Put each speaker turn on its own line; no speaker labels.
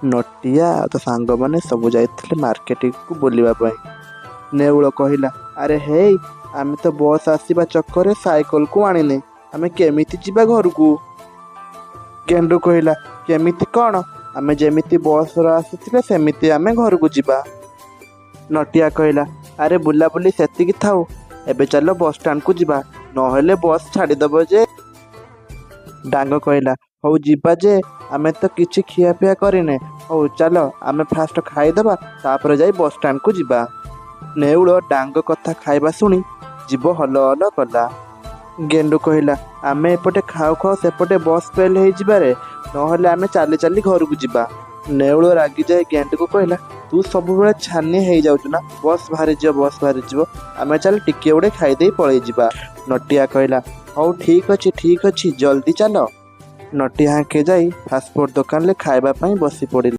नटिया तो सांग मैंने सब जाइए मार्केटिंग को बुलवा नेउल कहला अरे हे आम तो बस आसवा चक्कर साइकल को आनिने आमे केमिति जीवा घर को। गेंडू कहला केमिति कौन आमे जेमिति बस आसुथिले सेमिति आमे घर को जीवा। नटिया कहला अरे बुलाबुली सेतिकी थाउ एबे चलो बस स्टैंड को जीवा नहेले बस छाड़ीदब जे। डांग कहला हौ जीवा जे आमे तो किछि खियापिया करिने हौ चलो आमे फास्ट खाईदबा तापर जाई बस स्टैंड को जीवा। नेउल डांग कथा खाइबा शुणी जीव हल हल कला। गेंडू कहला आमे एपटे खाऊ खाऊ सेपटे बस फेल हो जिबारे नहेले आमे चाली चाली घर को जीवा। नेउल रागी जाए गेंडू को कहला तू सब बेले छानी हो जाउछु ना बस बाहरी जीव आमे चल टिके उड़े खाईदे पळै जिबा। नटिया कहला हौ ठीक अछि जल्दी चलो। नटिया हाके जाई फास्ट फूड दुकान ले खाइबा पई बसी पड़िल।